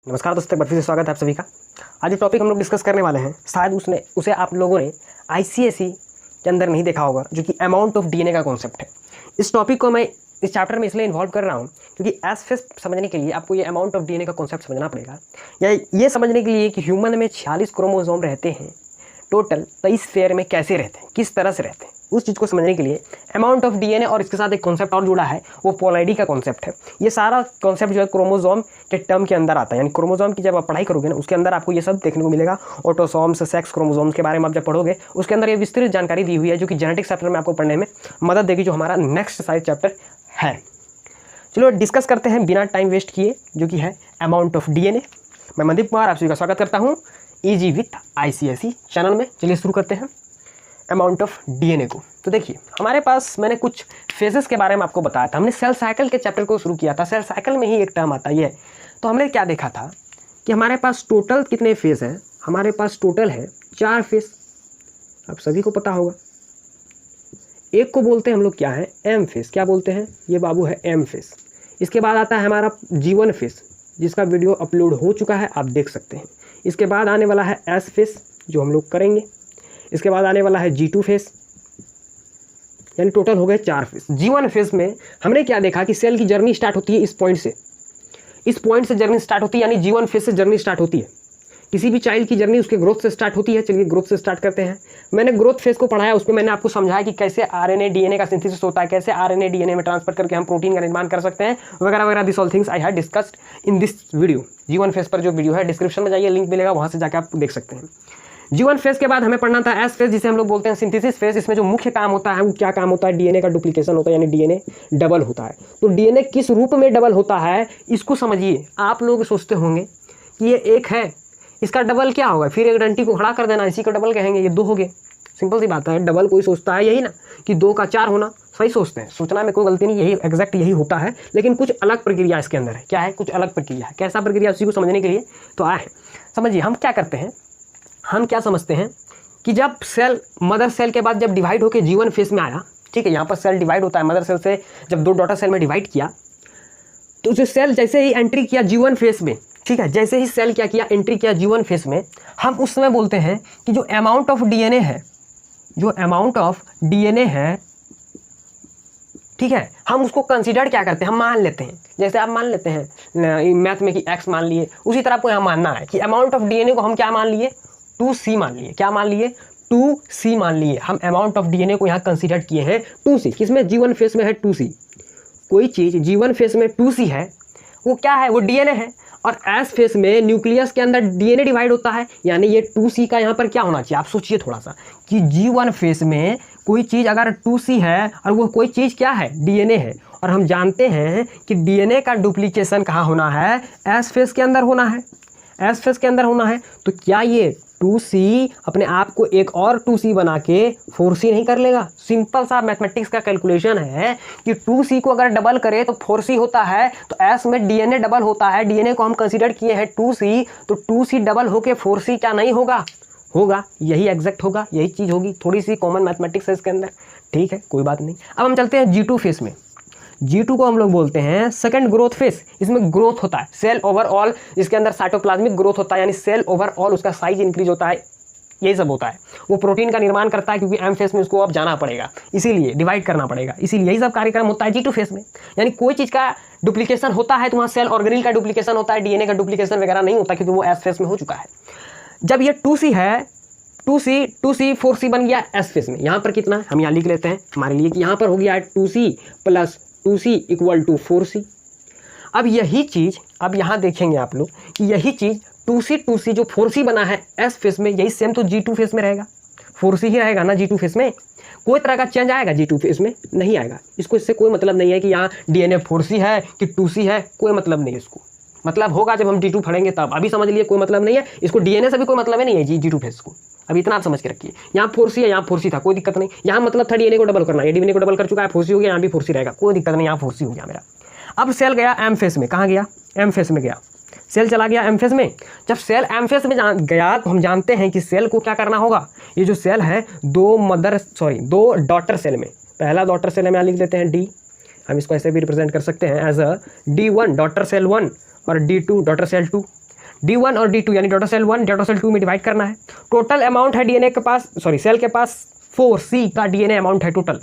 नमस्कार दोस्तों, एक बार फिर से स्वागत है आप सभी का। आज जो टॉपिक हम लोग डिस्कस करने वाले हैं, शायद उसे आप लोगों ने आईसीएसई के अंदर नहीं देखा होगा, जो कि अमाउंट ऑफ डीएनए का कॉन्सेप्ट है। इस टॉपिक को मैं इस चैप्टर में इसलिए इन्वॉल्व कर रहा हूँ क्योंकि एसफेस समझने के लिए आपको ये अमाउंट ऑफ डीएनए का कॉन्सेप्ट समझना पड़ेगा, या ये समझने के लिए कि ह्यूमन में 46 क्रोमोसोम रहते हैं टोटल, 23 पेयर में कैसे रहते हैं, किस तरह से रहते हैं, उस चीज़ को समझने के लिए अमाउंट ऑफ डीएनए और इसके साथ एक कॉन्सेप्ट और जुड़ा है, वो पॉलाइडी का कॉन्सेप्ट है। ये सारा कॉन्सेप्ट जो है क्रोमोसोम के टर्म के अंदर आता है, यानी क्रोमोसोम की जब आप पढ़ाई करोगे ना, उसके अंदर आपको ये सब देखने को मिलेगा। ऑटोसोम्स, सेक्स क्रोमोसोम्स के बारे में आप जब पढ़ोगे, उसके अंदर ये विस्तृत जानकारी दी हुई है, जो कि जेनेटिक्स चैप्टर में आपको पढ़ने में मदद देगी, जो हमारा नेक्स्ट साइज चैप्टर है। चलो डिस्कस करते हैं बिना टाइम वेस्ट किए, जो कि है अमाउंट ऑफ डीएनए। मैं मनदीप कुमार आप सभी का स्वागत करता हूँ ईजी विथ आईसीएसई चैनल में। चलिए शुरू करते हैं अमाउंट ऑफ डीएनए को। तो देखिए, हमारे पास मैंने कुछ फेजेस के बारे में आपको बताया था। हमने सेल साइकिल के चैप्टर को शुरू किया था। सेल साइकिल में ही एक टर्म आता है, तो हमने क्या देखा था कि हमारे पास टोटल कितने फेज हैं। हमारे पास टोटल है 4 फेज, आप सभी को पता होगा। एक को बोलते हैं हम लोग क्या है, एम फेज। क्या बोलते हैं, ये बाबू है एम फेज। इसके बाद आता है हमारा G1 फेज, जिसका वीडियो अपलोड हो चुका है, आप देख सकते हैं। इसके बाद आने वाला है एस फेज, जो हम लोग करेंगे। इसके बाद आने वाला है G2 फेज, यानी टोटल हो गए 4 फेज। G1 फेज में हमने क्या देखा कि सेल की जर्नी स्टार्ट होती है इस पॉइंट से जर्नी स्टार्ट होती है, यानी G1 फेज से जर्नी स्टार्ट होती है। किसी भी चाइल्ड की जर्नी उसके ग्रोथ से स्टार्ट होती है। चलिए ग्रोथ से स्टार्ट करते हैं। मैंने ग्रोथ फेज को पढ़ाया, उसमें मैंने आपको समझाया कि कैसे आरएनए डीएनए का सिंथेसिस होता है, कैसे आरएनए डीएनए में ट्रांसफर करके हम प्रोटीन का निर्माण कर सकते हैं, वगैरह वगैरह। This all things I have discussed in this video. G1 phase पर जो वीडियो है, डिस्क्रिप्शन में जाइए, लिंक मिलेगा, वहाँ से जाकर आप देख सकते हैं। G1 फेज के बाद हमें पढ़ना था एस फेज, जिसे हम लोग बोलते हैं सिंथेसिस फेज। इसमें जो मुख्य काम होता है, वो क्या काम होता है, डीएनए का डुप्लीकेशन होता है, यानी डीएनए डबल होता है। तो डीएनए किस रूप में डबल होता है, इसको समझिए। आप लोग सोचते होंगे कि ये एक है, इसका डबल क्या होगा, फिर एक डंटी को खड़ा कर देना, इसी को डबल कहेंगे, ये 2 हो गए। सिंपल सी बात है। डबल कोई सोचता है यही ना कि 2 का 4 होना, सही सोचते हैं, सोचना में कोई गलती नहीं, यही एग्जैक्ट यही होता है। लेकिन कुछ अलग प्रक्रिया इसके अंदर है। क्या है, कुछ अलग प्रक्रिया है। कैसा प्रक्रिया, उसी को समझने के लिए तो आए हैं। समझिए हम क्या करते हैं, हम क्या समझते हैं कि जब सेल मदर सेल के बाद जब डिवाइड होकर G1 फेज में आया, ठीक है, यहाँ पर सेल डिवाइड होता है मदर सेल से, जब 2 डॉटर सेल में डिवाइड किया, तो उसे सेल जैसे ही एंट्री किया G1 फेज में, ठीक है, जैसे ही सेल क्या किया, एंट्री किया G1 फेज में, हम उस समय बोलते हैं कि जो अमाउंट ऑफ डीएनए है, जो अमाउंट ऑफ डीएनए है, ठीक है, हम उसको कंसीडर क्या करते हैं, हम मान लेते हैं। जैसे आप मान लेते हैं मैथ में कि x मान लिए, उसी तरह आपको यहाँ मानना है कि अमाउंट ऑफ डीएनए को हम क्या मान लिए, 2C मान लिए। क्या मान लिए, 2C मान लिए। हम अमाउंट ऑफ डीएनए को यहाँ कंसीडर किए हैं 2C। किसमें, G1 फेज में है 2C। कोई चीज़ G1 फेज में 2C है, वो क्या है, वो डीएनए है। और एस फेज में न्यूक्लियस के अंदर डीएनए डिवाइड होता है, यानी ये 2C का यहाँ पर क्या होना चाहिए, आप सोचिए थोड़ा सा कि G1 फेज में कोई चीज़ अगर 2C है और वो कोई चीज़ क्या है, डीएनए है, और हम जानते हैं कि डीएनए का डुप्लीकेशन कहाँ होना है, एस फेज के अंदर होना है, एस फेज के अंदर होना है। तो क्या ये 2C अपने आप को एक और 2C बना के 4C नहीं कर लेगा? सिंपल सा मैथमेटिक्स का कैलकुलेशन है कि 2C को अगर डबल करे तो 4C होता है, तो S में डीएनए डबल होता है। डीएनए को हम कंसीडर किए हैं 2C, तो 2C डबल होके 4C क्या नहीं होगा, होगा। यही एग्जैक्ट होगा, यही चीज़ होगी। थोड़ी सी कॉमन मैथमेटिक्स है इसके अंदर, ठीक है, कोई बात नहीं। अब हम चलते हैं G2 फेज में। G2 को हम लोग बोलते हैं सेकंड ग्रोथ फेज। इसमें ग्रोथ होता है, सेल ओवरऑल, इसके अंदर साइटोप्लाज्मिक ग्रोथ होता है, यानी सेल ओवरऑल उसका साइज इंक्रीज होता है, यही सब होता है। वो प्रोटीन का निर्माण करता है, क्योंकि एम फेज में उसको अब जाना पड़ेगा, इसीलिए डिवाइड करना पड़ेगा, इसीलिए यही सब कार्यक्रम होता है G2 फेज में। यानी कोई चीज़ का डुप्लीकेशन होता है तो वहाँ सेल ऑर्गेनिल का डुप्लीकेशन होता है, डीएनए का डुप्लीकेशन वगैरह नहीं होता, क्योंकि वो एस फेज में हो चुका है। जब ये 2C है, 2C 4C बन गया एस फेज में। यहाँ पर कितना है, हम यहाँ लिख लेते हैं हमारे लिए कि यहाँ पर हो गया है 2C plus 2C equal to 4C। अब यही चीज़, अब यहाँ देखेंगे आप लोग कि यही चीज़ 2C जो 4C बना है एस फेज में, यही सेम तो G2 फेज में रहेगा। 4C ही रहेगा ना G2 फेज में। कोई तरह का चेंज आएगा G2 फेज में, नहीं आएगा। इसको इससे कोई मतलब नहीं है कि यहाँ डीएनए 4C है कि 2C है, कोई मतलब नहीं है इसको। मतलब होगा जब हम G2 पढ़ेंगे तब। अभी समझ लिए कोई मतलब नहीं है इसको, डीएनए से भी कोई मतलब नहीं है G2 फेज को। अभी इतना आप समझ के रखिए। यहाँ 4C है, यहाँ 4C था, कोई दिक्कत नहीं। यहाँ मतलब था डीएनए को डबल करना, ये डीएनए को डबल कर चुका है, 4C हो गया, यहाँ भी 4C रहेगा, कोई दिक्कत नहीं, यहाँ 4C हो गया मेरा। अब सेल गया एम फेज में। कहाँ गया, एम फेज में गया। सेल चला गया एम फेज में। जब सेल एम फेज में गया तो हम जानते हैं कि सेल को क्या करना होगा। ये जो सेल है, 2 डॉटर सेल में, पहला डॉटर सेल में यहाँ लिख देते हैं D, हम इसको ऐसे भी रिप्रेजेंट कर सकते हैं as a D1 daughter cell 1 और D2 डॉटर सेल 2। D1 और D2 यानी डॉटर सेल 1 डॉटर सेल 2 में डिवाइड करना है। टोटल अमाउंट है डीएनए के पास, सॉरी सेल के पास 4C का डीएनए अमाउंट है टोटल।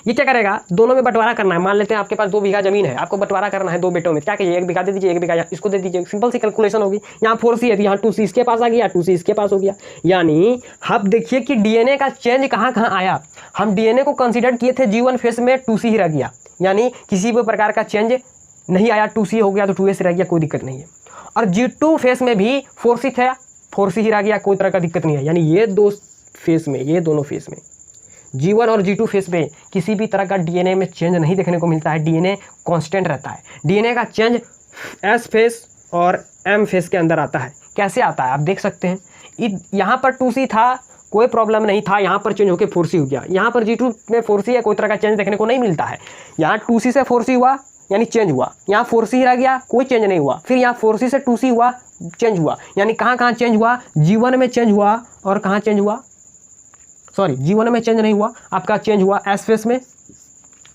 ये क्या करेगा, दोनों में बंटवारा करना है। मान लेते हैं आपके पास 2 बीघा जमीन है, आपको बंटवारा करना है 2 बेटों में। क्या कहिए, 1 बीघा दे दीजिए, 1 बीघा इसको दे दीजिए, सिंपल सी कैलकुलेशन होगी। यहाँ 4C है तो यहाँ 2C इसके पास आ गया, 2C इसके पास हो गया। यानी अब देखिए कि डीएनए का चेंज कहाँ कहाँ आया। हम डीएनए को कंसिडर किए थे G1 फेस में 2C ही रह गया, यानी किसी भी प्रकार का चेंज नहीं आया, 2C हो गया तो 2S रह गया, कोई दिक्कत नहीं है। और G2 फेस में भी 4C था, 4C ही रह गया, कोई तरह का दिक्कत नहीं है। यानी ये दो फेस में, ये दोनों फेस में G1 और G2 फेस में किसी भी तरह का डीएनए में चेंज नहीं देखने को मिलता है, डीएनए कांस्टेंट रहता है। डीएनए का चेंज S फेस और M फेस के अंदर आता है। कैसे आता है आप देख सकते हैं, यहाँ पर 2C था, कोई प्रॉब्लम नहीं था, यहाँ पर चेंज होकर 4C हो गया। यहाँ पर G2 में 4C है, कोई तरह का चेंज देखने को नहीं मिलता है। यहाँ 2C से 4C हुआ यानी चेंज हुआ, यहाँ 4C रह गया, कोई चेंज नहीं हुआ। फिर यहाँ 4C से 2C हुआ, चेंज हुआ। यानी कहाँ कहाँ चेंज हुआ, G1 में चेंज हुआ और कहाँ चेंज हुआ, सॉरी G1 में चेंज नहीं हुआ, आपका चेंज हुआ S फेस में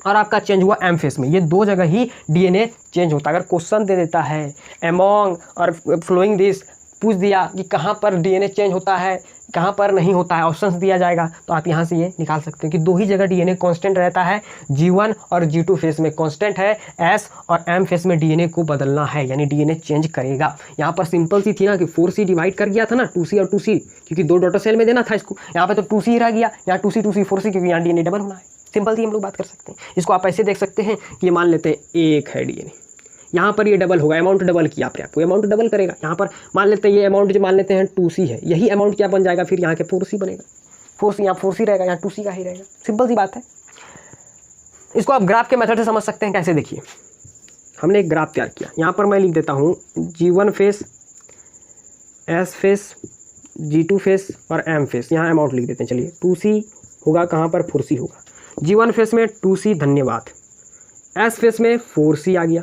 और आपका चेंज हुआ M फेस में। ये 2 जगह ही डीएनए चेंज होता है। अगर क्वेश्चन दे देता है अमोंग और फ्लोइंग दिस, पूछ दिया कि कहाँ पर डीएनए चेंज होता है, कहाँ पर नहीं होता है, ऑप्शंस दिया जाएगा, तो आप यहाँ से ये निकाल सकते हैं कि 2 ही जगह डीएनए कांस्टेंट रहता है। G1 और G2 फेस में कांस्टेंट है, S और M फेस में डीएनए को बदलना है, यानी डीएनए चेंज करेगा। यहाँ पर सिंपल सी थी ना कि 4C डिवाइड कर गया था ना, 2C और 2C, क्योंकि 2 डॉटर सेल में देना था इसको। यहाँ पर तो 2C ही रह गया, यहाँ 2C 2C 4C, क्योंकि यहाँ डीएनए डबल होना है। सिंपल सी हम लोग बात कर सकते हैं। इसको आप ऐसे देख सकते हैं कि ये मान लेते हैं 1 है डीएनए, यहाँ पर ये डबल होगा, अमाउंट डबल किया आपने, आपको अमाउंट डबल करेगा। यहाँ पर मान लेते हैं ये अमाउंट जो मान लेते हैं 2C है, यही अमाउंट क्या बन जाएगा, फिर यहाँ के 4C बनेगा। 4C यहाँ 4C रहेगा, यहाँ 2C का ही रहेगा। सिंपल सी बात है। इसको आप ग्राफ के मेथड से समझ सकते हैं। कैसे, देखिए हमने एक ग्राफ तैयार किया, यहाँ पर मैं लिख देता हूँ G1 face, S face, G2 face और M फेस। यहाँ अमाउंट लिख देते हैं। चलिए 2C होगा, कहाँ पर 4C होगा। G1 फेस में 2C, धन्यवाद। S फेस में 4C आ गया,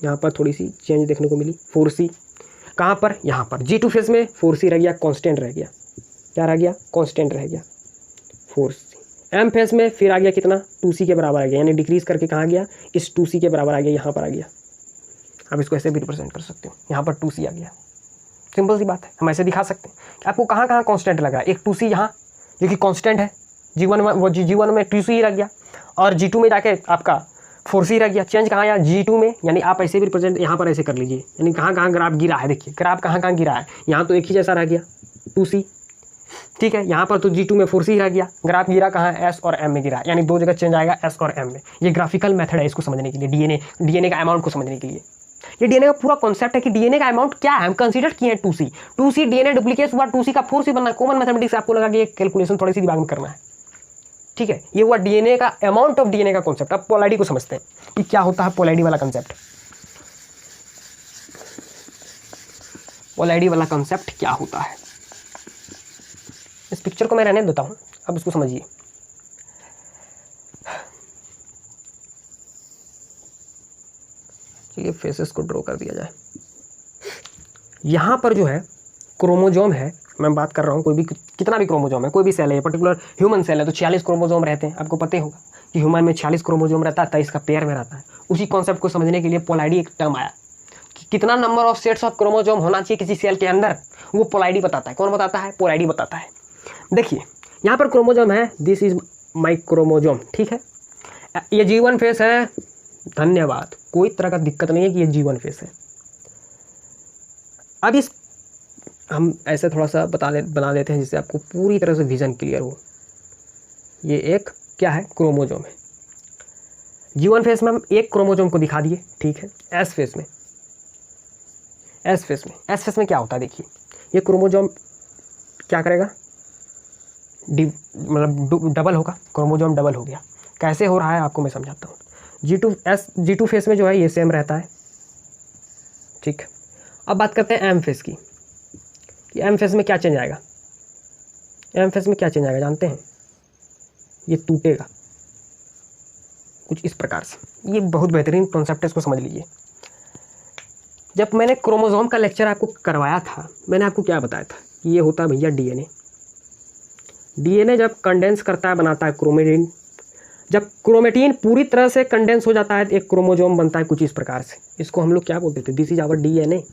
यहाँ पर थोड़ी सी चेंज देखने को मिली, 4C कहाँ पर, यहाँ पर। G2 फेस में 4C रह गया, कांस्टेंट रह गया। क्या रह गया, कांस्टेंट रह गया, 4C। M फेस में फिर आ गया कितना, 2C के बराबर आ गया, यानी डिक्रीज करके कहाँ गया, इस 2C के बराबर आ गया, यहाँ पर आ गया। आप इसको ऐसे भी रिप्रेजेंट कर सकते हो, यहाँ पर 2C आ गया। सिंपल सी बात है, हम ऐसे दिखा सकते हैं कि आपको कहाँ कहाँ कांस्टेंट लगा। एक 2C यहाँ जो कि कांस्टेंट है, G1 में 2C रह गया और G2 में जाके आपका 4C रह गया। चेंज कहाँ आया, G2 में, यानी आप ऐसे भी रिप्रेजेंट यहाँ पर ऐसे कर लीजिए, यानी कहाँ कहाँ ग्राफ गिरा है। देखिए ग्राफ कहाँ कहाँ गिरा है, यहाँ तो एक ही जैसा रह गया 2C, ठीक है। यहाँ पर तो G2 में 4C रह गया, ग्राफ गिरा कहाँ है, S और M में गिरा, यानी 2 जगह चेंज आएगा S और M में। ये ग्राफिकल मेथड है इसको समझने के लिए, डीएनए का अमाउंट को समझने के लिए। ये डीएनए का पूरा कॉन्सेप्ट है कि डीएनए का अमाउंट क्या है। हम कंसीडर किए हैं 2C डीएनए डुप्लीकेट हुआ, 2C का 4C बनना। कॉमन मैथमेटिक्स आपको लगा कि ये कैलकुलेशन थोड़ी सी दिमाग में करना है, ठीक है। ये हुआ डीएनए का अमाउंट ऑफ डीएनए का कॉन्सेप्ट। अब पोलैरिटी को समझते हैं कि क्या होता है पोलैरिटी वाला कॉन्सेप्ट। पोलैरिटी वाला कॉन्सेप्ट क्या होता है, इस पिक्चर को मैं रहने देता हूं, अब इसको समझिए। चलिए फेसेस को ड्रॉ कर दिया जाए। यहां पर जो है क्रोमोजोम है, मैं बात कर रहा हूँ, कोई भी कितना भी क्रोमोजोम है, कोई भी सेल है, पर्टिकुलर ह्यूमन सेल है तो 46 क्रोमोजोम रहते हैं। आपको पता ही होगा कि ह्यूमन में 46 क्रोमोजोम रहता है, 23 का पेयर में रहता है। उसी कॉन्सेप्ट को समझने के लिए पोलैरिटी एक टर्म आया कि कितना number of sets of chromosome होना चाहिए किसी सेल के अंदर, वो पोलैरिटी बताता है। कौन बताता है, पोलैरिटी बताता है। देखिए यहाँ पर क्रोमोजोम है, दिस इज माई क्रोमोजोम, ठीक है। ये G1 फेस है, धन्यवाद, कोई तरह का दिक्कत नहीं है कि ये G1 फेस है। अब इस हम ऐसे थोड़ा सा बना देते हैं जिससे आपको पूरी तरह से विजन क्लियर हो। ये एक क्या है, क्रोमोजोम है। G1 फेस में हम एक क्रोमोजोम को दिखा दिए, ठीक है। S फेस में क्या होता है, देखिए ये क्रोमोजोम क्या करेगा, मतलब डबल होगा, क्रोमोजोम डबल हो गया। कैसे हो रहा है आपको मैं समझाता हूँ। G2 फेस में जो है ये सेम रहता है, ठीक। अब बात करते हैं M फेस की। M फेस में क्या चेंज आएगा, M फेस में क्या चेंज आएगा जानते हैं, ये टूटेगा कुछ इस प्रकार से। ये बहुत बेहतरीन कॉन्सेप्ट है, इसको समझ लीजिए। जब मैंने क्रोमोसोम का लेक्चर आपको करवाया था, मैंने आपको क्या बताया था, ये होता है भैया डीएनए जब कंडेंस करता है बनाता है क्रोमेटिन। जब क्रोमेटिन पूरी तरह से कंडेंस हो जाता है एक क्रोमोजोम बनता है कुछ इस प्रकार से। इसको हम लोग क्या बोलते थे, this is our DNA,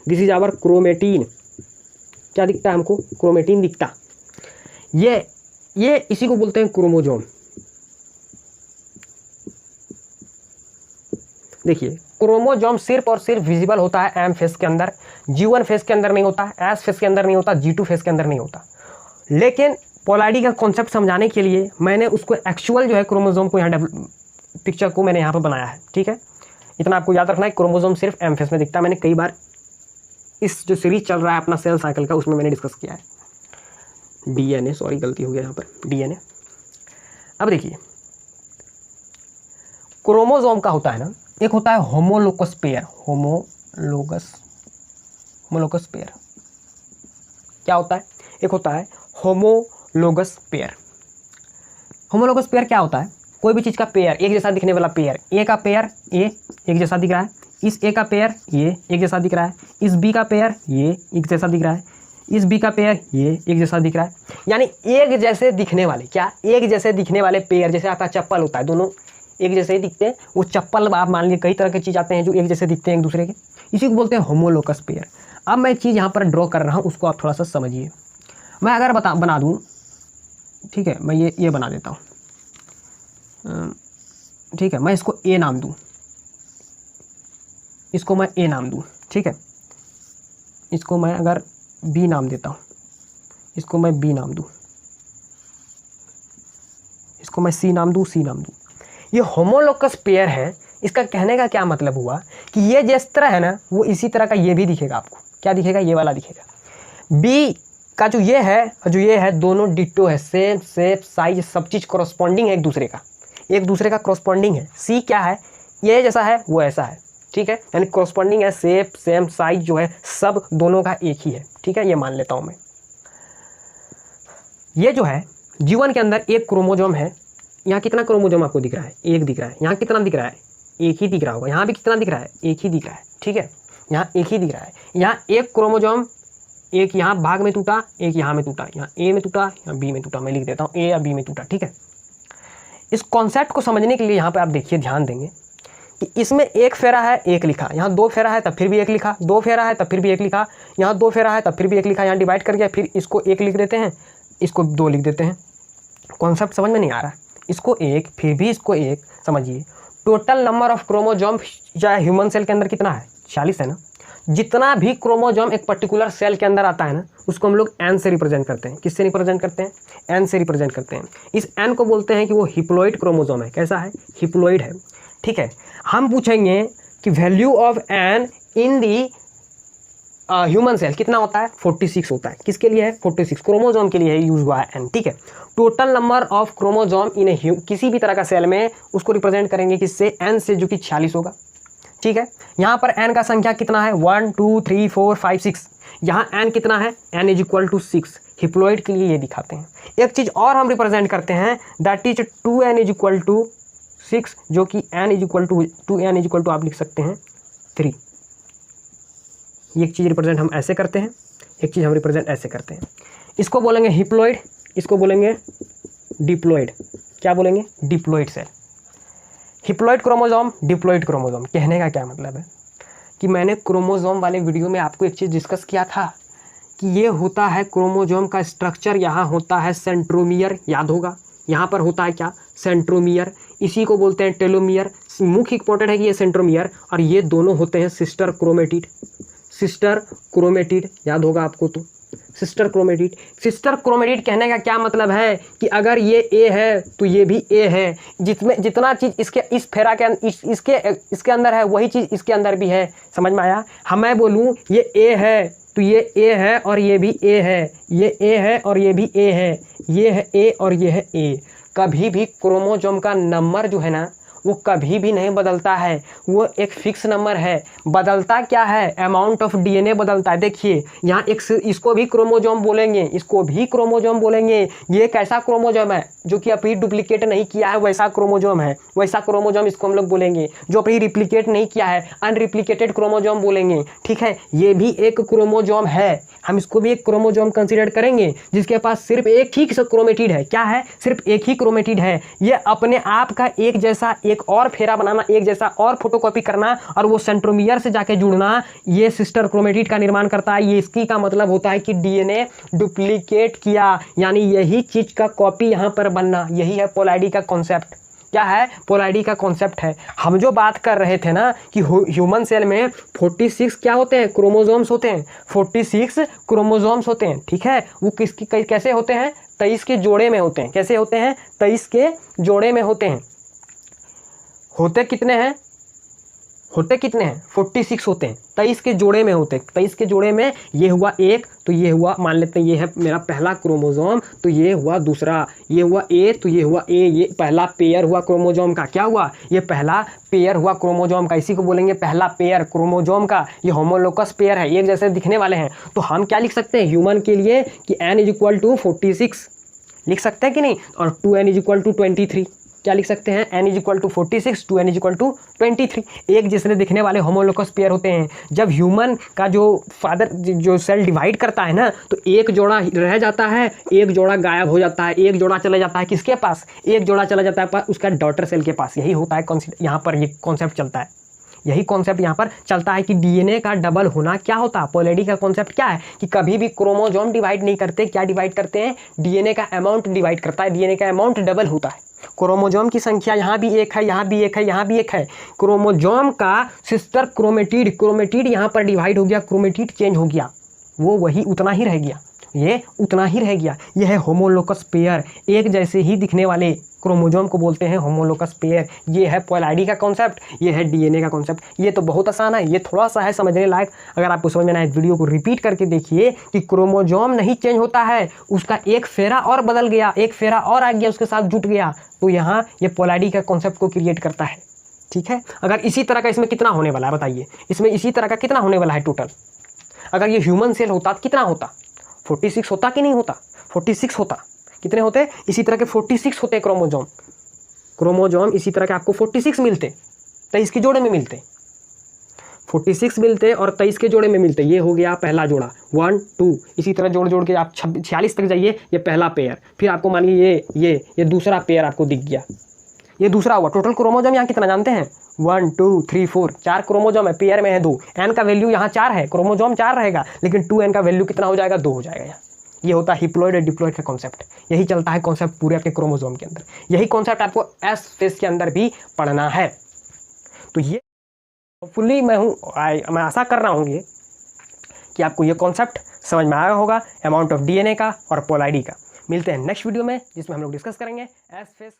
this is our chromatin. क्या दिखता है हमको? क्रोमेटीन दिखता। ये इसी को बोलते हैं क्रोमोजोम। देखिए क्रोमोजोम सिर्फ और सिर्फ विजिबल होता है एम फेस के अंदर, G1 फेस के अंदर नहीं होता, एस फेस के अंदर नहीं होता, G2 फेस के अंदर नहीं होता। लेकिन पोलैरिटी का कॉन्सेप्ट समझाने के लिए मैंने उसको एक्चुअल जो है क्रोमोजोम को यहाँ पिक्चर को मैंने यहाँ पर बनाया है, ठीक है। इतना आपको याद रखना है, क्रोमोजोम सिर्फ एम फेस में दिखता है। मैंने कई बार इस जो सीरीज चल रहा है अपना सेल साइकिल का, उसमें मैंने डिस्कस किया है। DNA, सॉरी गलती हो गया यहाँ पर, DNA। अब देखिए क्रोमोजोम का होता है ना, एक होता है होमोलोगस पेयर। होमोलोगस पेयर क्या होता है? एक होता है होमोलोगस पेयर। होमोलोगस पेयर क्या होता है? कोई भी चीज़ का पेयर, एक जैसा दिखने वाला पेयर। ए का पेयर ए एक जैसा दिख रहा है, इस ए का पेयर ये एक जैसा दिख रहा है, इस बी का पेयर ये एक जैसा दिख रहा है, इस बी का पेयर ये एक जैसा दिख रहा है। यानी एक जैसे दिखने वाले, क्या एक जैसे दिखने वाले पेयर, जैसे आपका चप्पल होता है, दोनों एक जैसे ही दिखते हैं। वो चप्पल आप मान लीजिए, कई तरह की चीज़ आते हैं जो एक जैसे दिखते हैं एक दूसरे के, इसी को बोलते हैं होमोलोगस पेयर। अब मैं चीज़ यहाँ पर ड्रॉ कर रहा हूँ, उसको आप थोड़ा सा समझिए। मैं अगर बना दूँ, ठीक है, मैं ये बना देता हूँ, ठीक है, मैं इसको ए नाम दूँ, इसको मैं ए नाम दूँ, ठीक है, इसको मैं अगर बी नाम देता हूँ, इसको मैं बी नाम दूँ, इसको मैं सी नाम दूँ, सी नाम दूँ। ये होमोलोगस पेयर है। इसका कहने का क्या मतलब हुआ कि ये जिस तरह है ना, वो इसी तरह का ये भी दिखेगा आपको। क्या दिखेगा? ये वाला दिखेगा। बी का जो ये है दोनों डिट्टो है, सेम शेप साइज सब चीज़ कॉरस्पॉन्डिंग है एक दूसरे का कॉरस्पॉन्डिंग है। सी क्या है? ये जैसा है वो ऐसा है, ठीक है, यानी कॉरस्पॉन्डिंग है, शेप सेम साइज जो है सब दोनों का एक ही है, ठीक है, ये मान लेता हूँ मैं। ये जो है G1 के अंदर एक क्रोमोजोम है। यहाँ कितना क्रोमोजोम आपको दिख रहा है? एक दिख रहा है। यहाँ कितना दिख रहा है? एक ही दिख रहा होगा। यहाँ भी कितना दिख रहा है? एक ही दिख रहा है, ठीक है, यहाँ एक ही दिख रहा है। यहाँ एक क्रोमोजोम, एक यहाँ भाग में टूटा, एक यहाँ में टूटा, यहाँ ए में टूटा, यहाँ बी में टूटा। मैं लिख देता हूँ ए या बी में टूटा, ठीक है। इस कॉन्सेप्ट को समझने के लिए यहाँ पे आप देखिए, ध्यान देंगे कि इसमें एक फेरा है, एक लिखा, यहाँ दो फेरा है तब फिर भी एक लिखा, दो फेरा है तब फिर भी एक लिखा, यहाँ दो फेरा है तब फिर भी एक लिखा, यहाँ डिवाइड कर गया, फिर इसको एक लिख देते हैं, इसको दो लिख देते हैं। कॉन्सेप्ट समझ में नहीं आ रहा है? इसको एक, फिर भी इसको एक, समझिए। टोटल नंबर ऑफ क्रोमोजोम चाहे ह्यूमन सेल के अंदर कितना है? 40 है ना। जितना भी क्रोमोजोम एक पर्टिकुलर सेल के अंदर आता है ना, उसको हम लोग एन से रिप्रेजेंट करते हैं। किससे रिप्रेजेंट करते हैं? एन से रिप्रेजेंट करते हैं। इस एन को बोलते हैं कि वो हिप्लॉइड क्रोमोजोम है। कैसा है? हिप्लॉइड है, ठीक है। हम पूछेंगे कि value of N in the human cell कितना होता है? 46 होता है। किसके लिए है? 46 क्रोमोजोम के लिए है यूज हुआ है एन, ठीक है। Total number of chromosome in किसी भी तरह का सेल में उसको रिप्रेजेंट करेंगे किससे? एन से, जो कि 46 होगा, ठीक है। यहाँ पर एन का संख्या कितना है? 1 2 3 4 5 6। यहाँ एन कितना है? N is equal to 6। Haploid के लिए ये दिखाते हैं। एक चीज़ और हम रिप्रेजेंट करते हैं, that is 2n is equal to 6, जो कि n is equal to 2n is equal to आप लिख सकते हैं 3। एक चीज़ रिप्रेजेंट हम ऐसे करते हैं, एक चीज़ हम रिप्रेजेंट ऐसे करते हैं। इसको बोलेंगे हिप्लॉइड, इसको बोलेंगे डिप्लॉइड। क्या बोलेंगे? Diploid cell. Haploid chromosome, diploid chromosome. कहने का क्या मतलब है कि मैंने क्रोमोजोम वाले वीडियो में आपको एक चीज़ डिस्कस किया था कि ये होता है क्रोमोजोम का स्ट्रक्चर। यहाँ होता है सेंट्रोमियर, याद होगा। यहाँ पर होता है क्या? सेंट्रोमियर। इसी को बोलते हैं टेलोमियर। मुख्य इंपॉर्टेंट है कि ये सेंट्रोमियर और ये दोनों होते हैं सिस्टर क्रोमेटिड। सिस्टर क्रोमेटिड याद होगा आपको तो। सिस्टर क्रोमेटिड, सिस्टर क्रोमेटिड कहने का क्या मतलब है कि अगर ये ए है तो ये भी ए है। जितना चीज़ इसके इस फेरा के इसके अंदर है, वही चीज़ इसके अंदर भी है। समझ में आया? मैं बोलूँ ये ए है तो ये ए है और ये भी ए है, ये ए है और ये भी ए है, ये है ए और ये है ए। कभी भी क्रोमोजोम का नंबर जो है ना, वो कभी भी नहीं बदलता है, वो एक फिक्स नंबर है। बदलता क्या है? अमाउंट ऑफ डीएनए बदलता है। देखिए यहाँ इसको भी क्रोमोजोम बोलेंगे, इसको भी क्रोमोजोम बोलेंगे। ये कैसा क्रोमोजोम है? जो कि अभी डुप्लीकेट नहीं किया है वैसा क्रोमोजोम है, वैसा क्रोमोजोम इसको हम लोग बोलेंगे। जो अभी रिप्लीकेट नहीं किया है अनरिप्लीकेटेड क्रोमोजोम बोलेंगे, ठीक है। ये भी एक क्रोमोजोम है, हम इसको भी एक क्रोमोजोम कंसिडर करेंगे जिसके पास सिर्फ एक ही क्रोमेटिड है। क्या है? सिर्फ एक ही क्रोमेटिड है। ये अपने आप का एक जैसा एक एक और फेरा बनाना, एक जैसा और फोटोकॉपी करना और वो सेंट्रोमियर से जाके जुड़ना, ये सिस्टर क्रोमेटिड का निर्माण करता है। ये इसकी का मतलब होता है कि डीएनए डुप्लीकेट किया, यानी यही चीज का कॉपी यहाँ पर बनना, यही है पोलैडी का कॉन्सेप्ट। क्या है? पोलैडी का कॉन्सेप्ट है। हम जो बात कर रहे थे ना कि ह्यूमन सेल में 46 क्या होते हैं? क्रोमोसोम्स होते हैं। 46 क्रोमोसोम्स होते हैं, ठीक है। वो किसकी कैसे होते हैं? 23 के जोड़े में होते हैं। कैसे होते हैं? 23 के जोड़े में होते हैं। होते कितने हैं? 46 होते हैं। 23 के जोड़े में होते हैं। 23 के जोड़े में ये हुआ एक, तो ये हुआ, मान लेते हैं ये है मेरा पहला क्रोमोसोम, तो ये हुआ दूसरा, ये हुआ ए, तो ये हुआ ए, ये पहला पेयर हुआ क्रोमोसोम का। क्या हुआ? ये पहला पेयर हुआ क्रोमोसोम का, इसी को बोलेंगे पहला पेयर क्रोमोसोम का। ये होमोलोगस पेयर है, एक जैसे दिखने वाले हैं। तो हम क्या लिख सकते हैं ह्यूमन के लिए कि n = 46 लिख सकते हैं कि नहीं, और 2n = 23। क्या लिख सकते हैं? n = 46, 2n = 23। एक जैसे दिखने वाले होमोलोगस पेयर होते हैं। जब ह्यूमन का जो फादर जो सेल डिवाइड करता है ना, तो एक जोड़ा रह जाता है, एक जोड़ा गायब हो जाता है, एक जोड़ा चला जाता है किसके पास? एक जोड़ा चला जाता है उसका डॉटर सेल के पास। यही होता है यहाँ पर, ये कॉन्सेप्ट चलता है। यही कॉन्सेप्ट यहाँ पर चलता है कि डीएनए का डबल होना क्या होता है? पोलैडी का कॉन्सेप्ट क्या है कि कभी भी क्रोमोसोम डिवाइड नहीं करते। क्या डिवाइड करते हैं? डीएनए का अमाउंट डिवाइड करता है। डीएनए का अमाउंट डबल होता है। क्रोमोसोम की संख्या यहाँ भी एक है, यहाँ भी एक है, यहाँ भी एक है। क्रोमोसोम का सिस्टर क्रोमेटिड यहाँ पर डिवाइड हो गया, क्रोमेटिड चेंज हो गया, वो वही उतना ही रह गया, ये उतना ही रह गया। यह है होमोलोगस पेयर, एक जैसे ही दिखने वाले क्रोमोसोम को बोलते हैं होमोलोगस पेयर। ये है पोलैडी का कॉन्सेप्ट, ये है डीएनए का कॉन्सेप्ट। ये तो बहुत आसान है, ये थोड़ा सा है समझने लायक। अगर आपको समझ में ना आए वीडियो को रिपीट करके देखिए कि क्रोमोसोम नहीं चेंज होता है, उसका एक फेरा और बदल गया, एक फेरा और आ गया, उसके साथ जुट गया, तो यहाँ ये पोलैडी का कॉन्सेप्ट को क्रिएट करता है, ठीक है। अगर इसी तरह का इसमें कितना होने वाला है बताइए, इसमें इसी तरह का कितना होने वाला है टोटल? अगर ये ह्यूमन सेल होता तो कितना होता? 46 होता कि नहीं होता? 46 होता। कितने होते? इसी तरह के 46 होते क्रोमोसोम इसी तरह के आपको 46 मिलते, 23 के जोड़े में मिलते, 46 मिलते और 23 के जोड़े में मिलते। ये हो गया पहला जोड़ा 1 2, इसी तरह जोड़ के आप 46 तक जाइए, ये पहला पेयर। फिर आपको मानिए ये दूसरा पेयर आपको दिख गया, ये दूसरा हुआ। टोटल क्रोमोसोम यहाँ कितना जानते हैं? 1 2 3 4, 4 क्रोमोसोम है, पेयर में है 2। n का वैल्यू यहाँ 4 है, क्रोमोसोम 4 रहेगा, लेकिन 2n का वैल्यू कितना हो जाएगा? 2 हो जाएगा यहाँ। ये होता है हिप्लॉइड और डिप्लॉइड का कॉन्सेप्ट। यही चलता है कॉन्सेप्ट पूरे आपके क्रोमोसोम के अंदर। यही कॉन्सेप्ट आपको एस फेस के अंदर भी पढ़ना है। तो ये फुल्ली मैं आशा कर रहा हूँ कि आपको ये कॉन्सेप्ट समझ में आया होगा, अमाउंट ऑफ डीएनए का और पोलैडी का। मिलते हैं नेक्स्ट वीडियो में, जिसमें हम लोग डिस्कस करेंगे एस फेस